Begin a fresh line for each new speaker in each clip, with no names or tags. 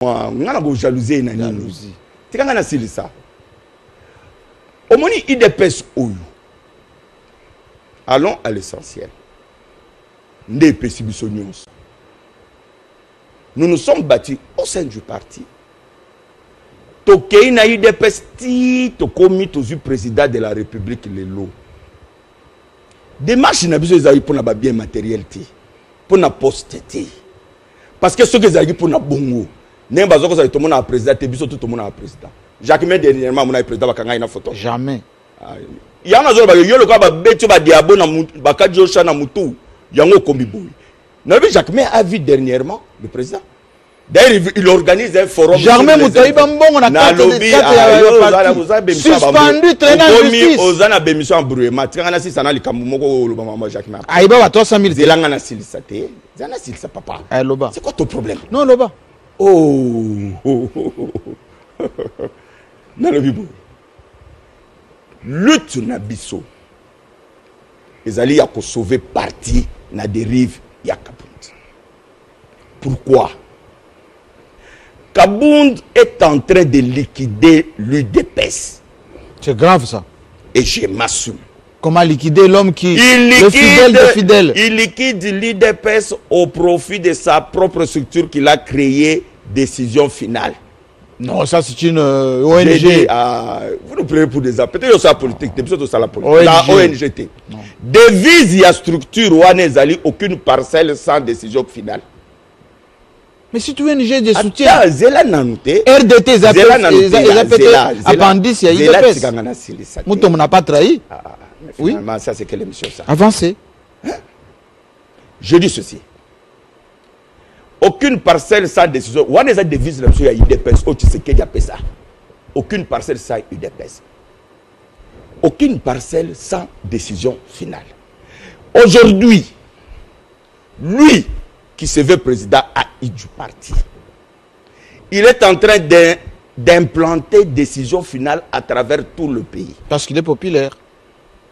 Moi, jalousie na nini. Tikanga na silisa. Omoni idepes oyo. Allons à l'essentiel. Nous nous sommes battus au sein du parti. Tokei na idepes ti to komi to zu président de la République lelo. Démarche na biso ezali pour na ba bien matériel ti. Pour na poste ti. Parce que ce que ezali pour na bongo. Nemba zoko za to mona président te biso tout mona président. Jacques Mé dernièrement mona président bakanga ina photo. Jamais. Il y a un jour yo le ka ba beto ba diabo na bakajo cha na mutu yango kombi boy. Nabi Jacques Mé a vu dernièrement le président. D'ailleurs il organise un forum. Jamais Moutaï Bambon na lobby suspendu traînant justice. Ozana bémission en brûlement. Tingana si sana likambu moko lo mama Jacques Mé. Aiba wa 300 000 zelanga na silisate. Zana silisa papa. Loba. C'est quoi ton problème? Non Loba. Oh. Na lobby boy. Lutte na biso ezali ya ko sauver parti na dérive ya Kabound. Pourquoi? Kabound est en train de liquider l'UDPS. C'est grave ça. Et je m'assume. Comment liquider l'homme qui le fidèle des fidèles? Il liquide l'UDPS au profit de sa propre structure qu'il a créée, Décision Finale. Non, ça c'est une ONG. Vous nous prenez pour des appels. Peut-être que c'est la politique. C'est la politique. La ONGT. Devise y a structure ou anezali aucune parcelle sans décision finale. Mais si tu es ONG de soutien. RDT, appendice, il y a IDPS. Mouton n'a pas trahi. Oui. Ça c'est quelle émission ça? Avancez. Je dis ceci. Aucune parcelle sans décision. On a des devises là-dessus, il y a UDPS. Oh, tu sais qu'il y a ça. Aucune parcelle sans UDPS. Aucune parcelle sans décision finale. Aujourd'hui, lui qui se veut président du parti, il est en train d'implanter décision finale à travers tout le pays. Parce qu'il est populaire.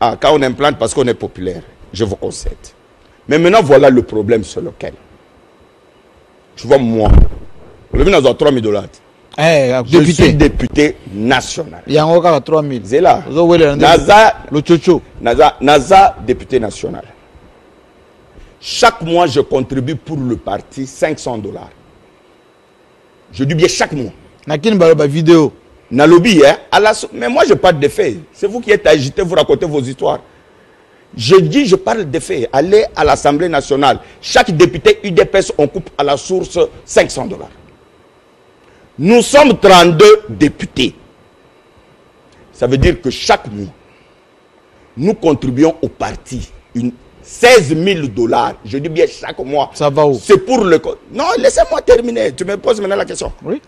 Ah, quand on implante parce qu'on est populaire, je vous concède. Mais maintenant, voilà le problème sur lequel. Tu vois, moi, le ministre a 3 000 $. Je suis député national. Il y a encore 3 000. C'est là. Naza, député national. Chaque mois, je contribue pour le parti 500 $. Je dis bien chaque mois. Vidéo. Na lobby, hein? Mais moi, je parle de faits. C'est vous qui êtes agité, vous racontez vos histoires. Je dis, je parle des faits. Allez à l'Assemblée nationale. Chaque député UDPS, on coupe à la source 500 $. Nous sommes 32 députés. Ça veut dire que chaque mois, nous contribuons au parti 16 000 $. Je dis bien chaque mois. Ça va où? C'est pour le... Non, laissez-moi terminer. Tu me poses maintenant la question. Oui.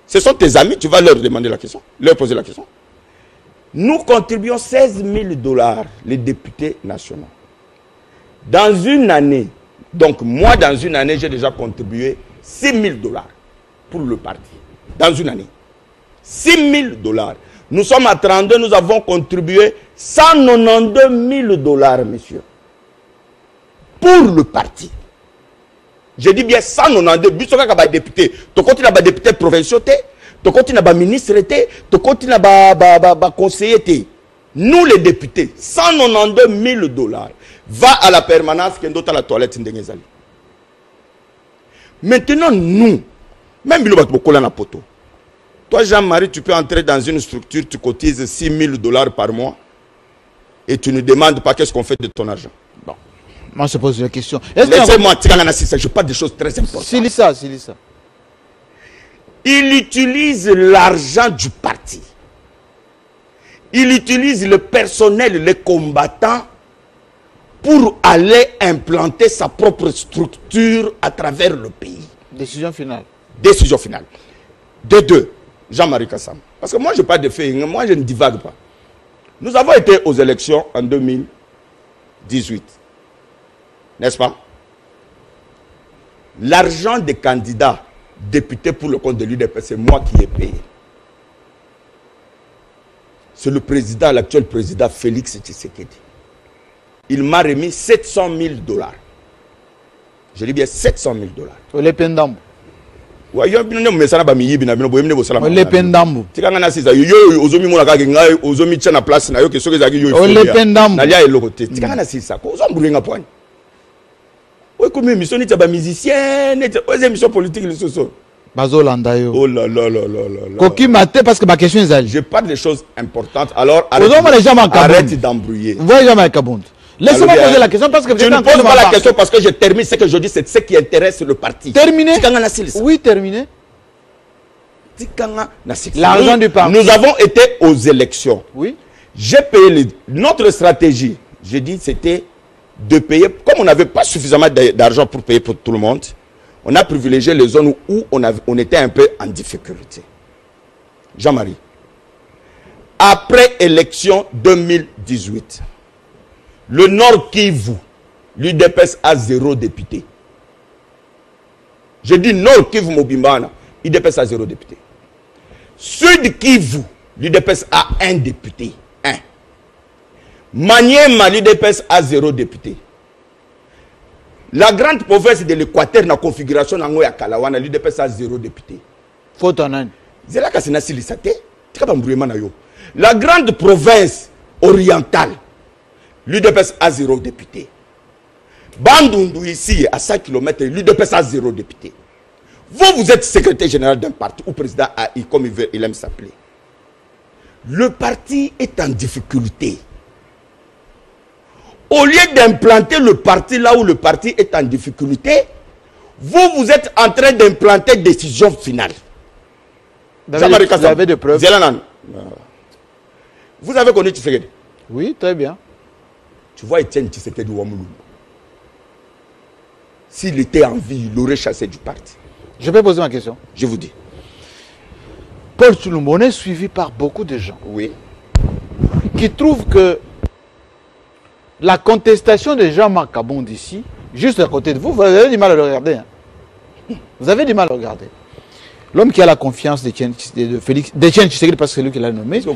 Ce sont tes amis, tu vas leur demander la question. Leur poser la question. Nous contribuons 16 000 $, les députés nationaux. Dans une année, donc moi dans une année, j'ai déjà contribué 6 000 $ pour le parti. Dans une année. 6 000 $. Nous sommes à 32, nous avons contribué 192 000 $, messieurs. Pour le parti. Je dis bien 192, biso kaka ba député. To continue à ba député provinciaux. Tu continues à ministre, tu continues à conseiller. Nous les députés, 192 000 $, va à la permanence, qui est à la toilette. Maintenant, nous, même si nous avons poto. Toi, Jean-Marie, tu peux entrer dans une structure, tu cotises 6 000 $ par mois et tu ne demandes pas qu'est-ce qu'on fait de ton argent. Bon. Moi, je pose la question. Laissez-moi, je parle de choses très importantes. C'est ça. Il utilise l'argent du parti. Il utilise le personnel, les combattants, pour aller implanter sa propre structure à travers le pays. Décision finale. Décision finale. De deux, Jean-Marie Kassam. Parce que moi, je parle de faits, moi, je ne divague pas. Nous avons été aux élections en 2018. N'est-ce pas? L'argent des candidats député pour le compte de l'UDP, c'est moi qui ai payé. C'est le président, l'actuel président Félix Tshisekedi. Il m'a remis 700 000 $. Je dis bien 700 000 $. Les pendants. Oui, yo bino mesana ba miyibi na bino boyemne bo sala.
Le pendambu.
Tikanga na sisa yo ozomi mona ka ngai ozomi tcha na place na yo ke soki zaki yo.
Le pendambu.
Na lia eloko te. Tikanga na sisa ko ozombulenga poani. Oui, comme émission, il y a des musiciens, des émissions politiques, les sosos.
Bazolanda yo.
Oh là là là là là.
Koki mate parce que ma question est allée.
Je parle des choses importantes. Alors
arrête
d'embrouiller.
Vous voyez jamais Kabound. Laissez-moi poser la question parce que
je ne pose pas la question parce que je termine ce que je dis, c'est ce qui intéresse le parti.
Terminé. Oui, terminé. L'argent du parti.
Nous avons été aux élections.
Oui.
J'ai payé notre stratégie. J'ai dit c'était de payer, comme on n'avait pas suffisamment d'argent pour payer pour tout le monde, on a privilégié les zones où on était un peu en difficulté. Jean-Marie, après élection 2018, le Nord Kivu, l'UDPS a 0 député. Je dis Nord Kivu Mobimbana, l'UDPS a 0 député. Sud Kivu, l'UDPS a 1 député. Maniema, l'UDPS a 0 député. La grande province de l'Équateur, dans la configuration de Kalawana, l'UDPS a 0 député. La grande province orientale, l'UDPS a 0 député. Bandundu ici, à 5 km, l'UDPS a 0 député. Vous êtes secrétaire général d'un parti ou président AI, comme il aime s'appeler. Le parti est en difficulté. Au lieu d'implanter le parti là où le parti est en difficulté, vous êtes en train d'implanter décision finale.
Vous avez des preuves?
Vous avez connu Tshisekedi?
Oui, très bien.
Tu vois Etienne Tshisekedi Ouamoulou. S'il était en vie, il aurait chassé du parti.
Je peux poser ma question?
Je vous dis.
Paul Tshilombo est suivi par beaucoup de gens.
Oui.
Qui trouvent que la contestation de Jean-Marc Kabound ici, juste à côté de vous, vous avez du mal à le regarder. Hein. Vous avez du mal à le regarder. L'homme qui a la confiance d'Etienne Tshisekedi, parce que c'est lui qui l'a nommé.
Je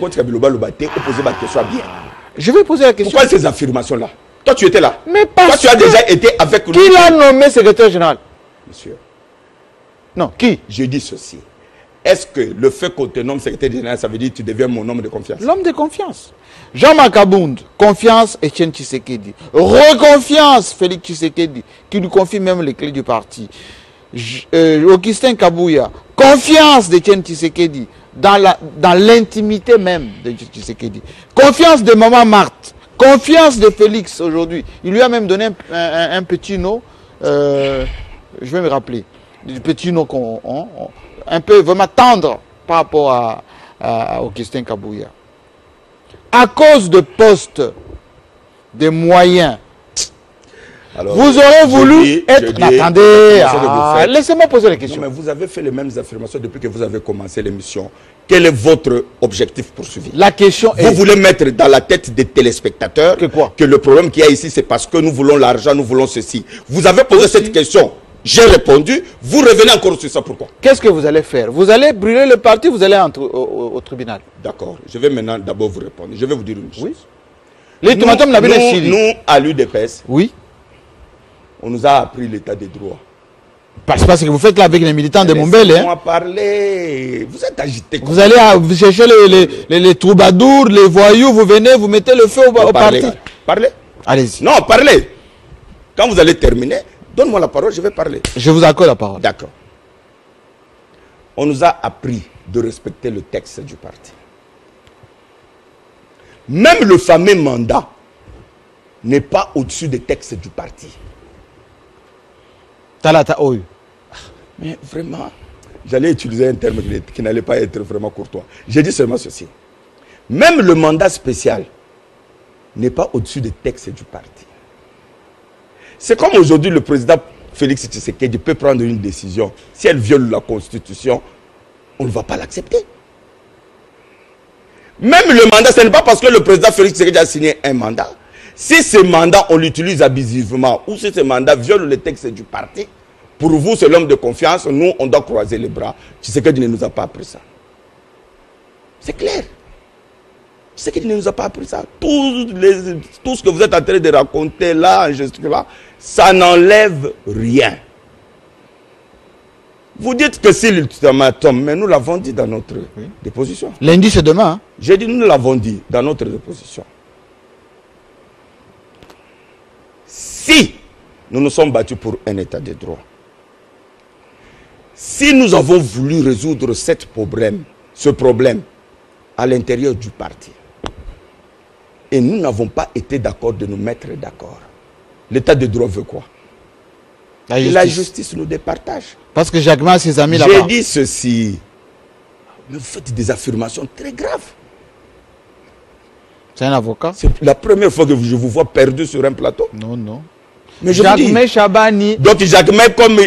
vais poser la question.
Pourquoi ces affirmations-là? Toi, tu étais là.
Mais parce
toi, tu as déjà été avec lui.
Qui l'a nommé secrétaire général?
Monsieur.
Non, qui?
Je dis ceci. Est-ce que le fait qu'on te nomme secrétaire général, ça veut dire que tu deviens mon homme de confiance?
L'homme de confiance. Jean-Marc Kabound, confiance Etienne Tshisekedi. Reconfiance Félix Tshisekedi, qui lui confie même les clés du parti. Augustin Kabouya, confiance d'Etienne Tshisekedi, dans l'intimité même de Tshisekedi. Confiance de Maman Marthe, confiance de Félix aujourd'hui. Il lui a même donné un petit nom, je vais me rappeler, du petit nom un peu vraiment tendre par rapport à Augustin Kabouya. À cause de postes, de moyens, alors, vous aurez voulu être... Attendez, laissez-moi poser la question.
Non, mais vous avez fait les mêmes affirmations depuis que vous avez commencé l'émission. Quel est votre objectif poursuivi?
La question est...
Vous voulez mettre dans la tête des téléspectateurs que le problème qu'il y a ici, c'est parce que nous voulons l'argent, nous voulons ceci. Vous avez posé cette question. J'ai répondu, vous revenez encore sur ça, pourquoi?
Qu'est-ce que vous allez faire? Vous allez brûler le parti, vous allez au tribunal?
D'accord, je vais maintenant d'abord vous répondre. Je vais vous dire une chose.
Oui.
Nous, à l'UDPS,
oui,
on nous a appris l'état des droits.
Parce que vous faites là avec les militants de Mombele.
Laissez-moi parler. Vous êtes agité.
Vous allez vous chercher les troubadours, les voyous, vous venez, vous mettez le feu au parti.
Parlez.
Allez-y.
Non, parlez. Quand vous allez terminer, donne-moi la parole, je vais parler.
Je vous accorde la parole.
D'accord. On nous a appris de respecter le texte du parti. Même le fameux mandat n'est pas au-dessus des textes du parti. Mais vraiment, j'allais utiliser un terme qui n'allait pas être vraiment courtois. J'ai dit seulement ceci. Même le mandat spécial n'est pas au-dessus des textes du parti. C'est comme aujourd'hui le président Félix Tshisekedi peut prendre une décision. Si elle viole la Constitution, on ne va pas l'accepter. Même le mandat, ce n'est pas parce que le président Félix Tshisekedi a signé un mandat. Si ce mandat, on l'utilise abusivement, ou si ce mandat viole les textes du parti, pour vous, c'est l'homme de confiance, nous, on doit croiser les bras. Tshisekedi ne nous a pas appris ça. C'est clair. Tshisekedi ne nous a pas appris ça. Tout ce que vous êtes en train de raconter là, là, ça n'enlève rien. Vous dites que c'est l'ultimatum, mais nous l'avons dit dans notre déposition.
Lundi, c'est demain. Hein?
J'ai dit, nous l'avons dit dans notre déposition. Si nous nous sommes battus pour un état de droit, si nous avons voulu résoudre ce problème à l'intérieur du parti, et nous n'avons pas été d'accord de nous mettre d'accord, l'état de droit veut quoi? La justice nous départage.
Parce que Jacques Ma a ses amis là-bas.
J'ai dit ceci, mais vous faites des affirmations très graves.
C'est un avocat?
C'est la première fois que je vous vois perdu sur un plateau.
Non, non.
Mais je
Jacques Ma Chabani.
Donc Jacques Ma comme...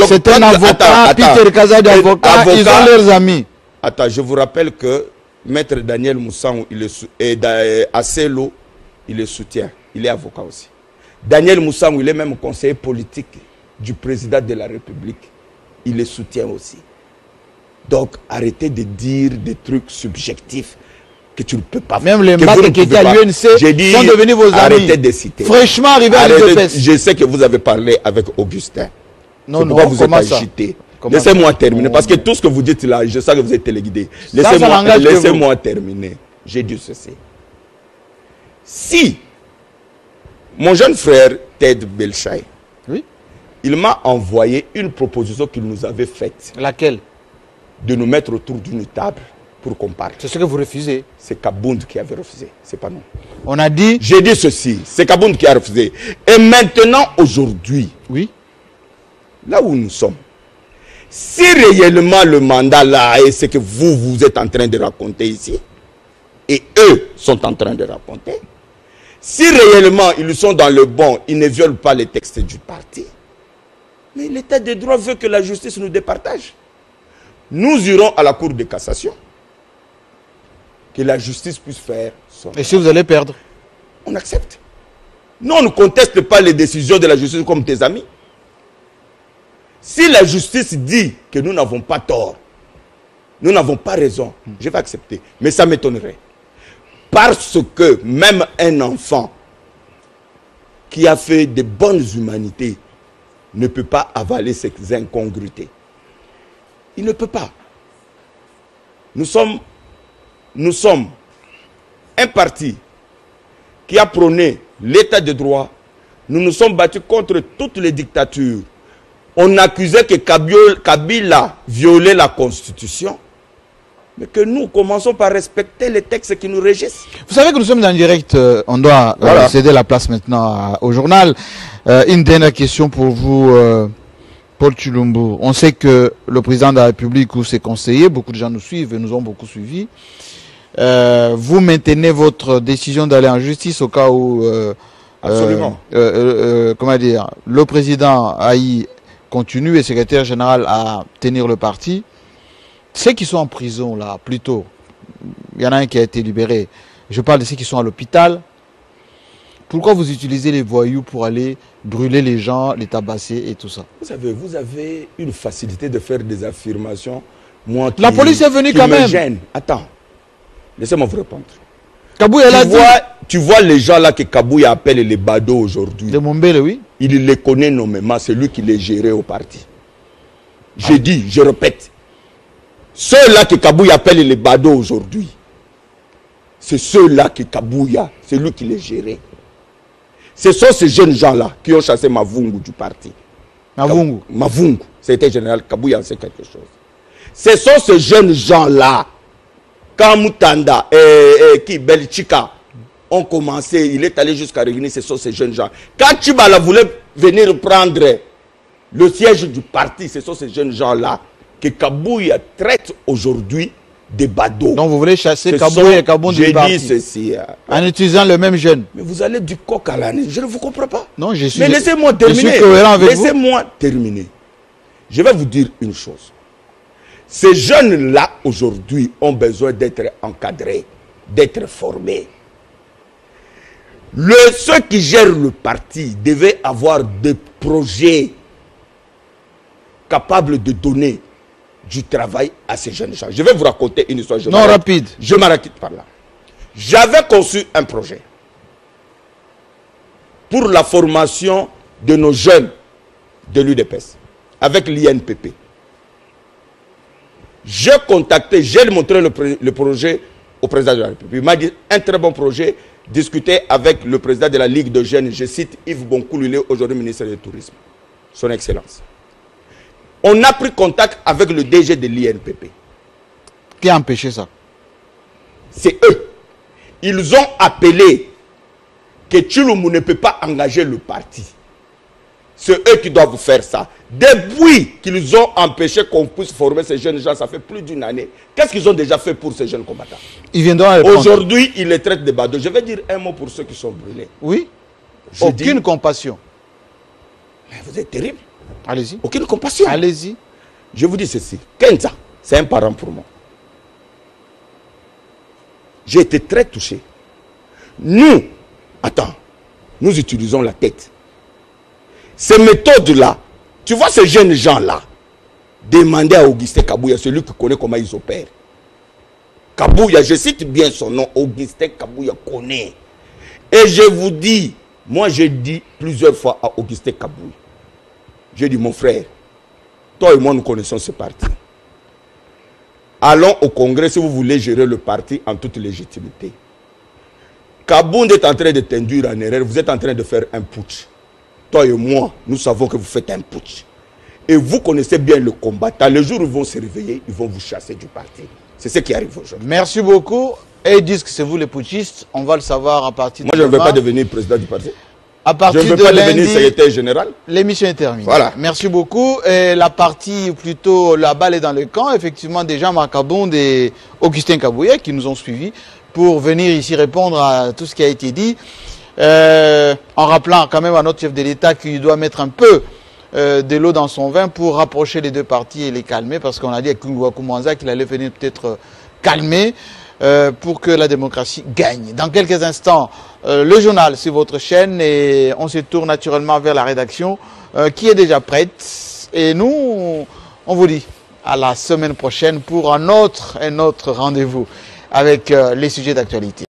C'est un avocat, Peter Kazadi avocat, ils ont leurs amis.
Attends, je vous rappelle que Maître Daniel Moussangou, Asselo, il le soutient. Il est avocat aussi. Daniel Moussangou, il est même conseiller politique du président de la République. Il le soutient aussi. Donc, arrêtez de dire des trucs subjectifs que tu ne peux pas faire.
Même les maths qui étaient à l'UNC sont devenus vos amis.
Arrêtez de citer.
Fraîchement arrivé à l'UPES.
Je sais que vous avez parlé avec Augustin.
Non, non,
vous êtes agité. Laissez-moi terminer. Parce que tout ce que vous dites là, je sais que vous êtes téléguidé. Laissez-moi terminer. J'ai dit ceci. Si mon jeune frère Ted Belchaï,
oui,
il m'a envoyé une proposition qu'il nous avait faite.
Laquelle?
De nous mettre autour d'une table pour qu'on parle.
C'est ce que vous refusez.
C'est Kabound qui avait refusé, c'est pas nous.
On a dit...
J'ai dit ceci, c'est Kabound qui a refusé. Et maintenant, aujourd'hui,
oui,
là où nous sommes, si réellement le mandat là est ce que vous êtes en train de raconter ici, et eux sont en train de raconter, si réellement ils sont dans le bon, ils ne violent pas les textes du parti, mais l'état de droit veut que la justice nous départage. Nous irons à la Cour de cassation, que la justice puisse faire son...
Et si vous allez perdre?
On accepte. Nous, on ne conteste pas les décisions de la justice comme tes amis. Si la justice dit que nous n'avons pas tort, nous n'avons pas raison, je vais accepter. Mais ça m'étonnerait. Parce que même un enfant qui a fait de bonnes humanités ne peut pas avaler ces incongruités. Il ne peut pas. Nous sommes un parti qui a prôné l'état de droit. Nous nous sommes battus contre toutes les dictatures. On accusait que Kabila violait la Constitution. Mais que nous commençons par respecter les textes qui nous régissent.
Vous savez que nous sommes en direct, on doit céder la place maintenant au journal. Une dernière question pour vous, Paul Tshilombo. On sait que le président de la République ou ses conseillers, beaucoup de gens nous suivent et nous ont beaucoup suivis. Vous maintenez votre décision d'aller en justice au cas où
absolument.
Comment dire, le président Aïe continue et secrétaire général à tenir le parti. Ceux qui sont en prison là, plutôt, il y en a un qui a été libéré. Je parle de ceux qui sont à l'hôpital. Pourquoi vous utilisez les voyous pour aller brûler les gens, les tabasser et tout ça?
Vous avez une facilité de faire des affirmations.
La police est venue quand même.
Gêne. Attends, laissez-moi vous répondre. Tu vois les gens là que Kabouya appelle les badauds aujourd'hui.
De Mombele, oui.
Il les connaît nommément, c'est lui qui les gérait au parti. J'ai dit, je répète. Ceux-là que Kabouya appelle les badauds aujourd'hui, c'est ceux-là que Kabouya, c'est lui qui les gérait. Ce sont ces jeunes gens-là qui ont chassé Mavungu du parti.
Mavungu?
Mavungu, c'était général Kabouya, c'est quelque chose. Ce sont ces jeunes gens-là, quand Moutanda et Belchika ont commencé, il est allé jusqu'à réunir, ce sont ces jeunes gens. Quand Tchibala voulait venir prendre le siège du parti, ce sont ces jeunes gens-là que Kabouya traite aujourd'hui des badauds.
Donc vous voulez chasser Kabouya et Kabound du parti?
J'ai dit ceci.
En utilisant le même jeune.
Mais vous allez du coq à l'âne. Je ne vous comprends pas.
Non, je suis.
Mais laissez-moi terminer. Laissez-moi terminer. Je vais vous dire une chose. Ces jeunes-là, aujourd'hui, ont besoin d'être encadrés, d'être formés. Ceux qui gèrent le parti devaient avoir des projets capables de donner du travail à ces jeunes gens. Je vais vous raconter une histoire.
Non, rapide.
Je m'arrête par là. J'avais conçu un projet pour la formation de nos jeunes de l'UDPS avec l'INPP. J'ai contacté, j'ai montré le projet au président de la République. Il m'a dit un très bon projet, discuter avec le président de la Ligue de jeunes, je cite Yves Boncoul, il est aujourd'hui ministre du Tourisme, son Excellence. On a pris contact avec le DG de l'INPP.
Qui a empêché ça?
C'est eux. Ils ont appelé que Tshilombo ne peut pas engager le parti. C'est eux qui doivent faire ça. Depuis qu'ils ont empêché qu'on puisse former ces jeunes gens, ça fait plus d'une année. Qu'est-ce qu'ils ont déjà fait pour ces jeunes combattants? Aujourd'hui, ils les traitent de badauds. Je vais dire un mot pour ceux qui sont brûlés.
Oui. Aucune compassion.
Mais vous êtes terrible.
Allez-y.
Aucune compassion.
Allez-y.
Je vous dis ceci. Kenza, c'est un parent pour moi. J'ai été très touché. Nous, nous utilisons la tête. Ces méthodes-là, tu vois ces jeunes gens-là, demandez à Augustin Kabouya, celui qui connaît comment ils opèrent. Kabouya, je cite bien son nom, Augustin Kabouya connaît. Et je vous dis, moi j'ai dit plusieurs fois à Augustin Kabouya, j'ai dit mon frère, toi et moi nous connaissons ce parti. Allons au Congrès si vous voulez gérer le parti en toute légitimité. Kabound est en train de t'induire en erreur, vous êtes en train de faire un putsch. Toi et moi, nous savons que vous faites un putsch. Et vous connaissez bien le combattant. Le jour où ils vont se réveiller, ils vont vous chasser du parti. C'est ce qui arrive aujourd'hui.
Merci beaucoup. Et ils disent que c'est vous les putschistes. On va le savoir à partir de
moi, je ne veux pas devenir président du parti.
À partir
je ne veux pas devenir secrétaire général.
L'émission est terminée.
Voilà.
Merci beaucoup. Et la partie, plutôt, la balle est dans le camp. Effectivement, déjà, Makabond et Augustin Kabouya qui nous ont suivis pour venir ici répondre à tout ce qui a été dit. En rappelant quand même à notre chef de l'État qu'il doit mettre un peu de l'eau dans son vin pour rapprocher les deux partis et les calmer, parce qu'on a dit à Kungwa Koumanza qu'il allait venir peut-être calmer pour que la démocratie gagne. Dans quelques instants, le journal sur votre chaîne, et on se tourne naturellement vers la rédaction qui est déjà prête. Et nous, on vous dit à la semaine prochaine pour un autre rendez-vous avec les sujets d'actualité.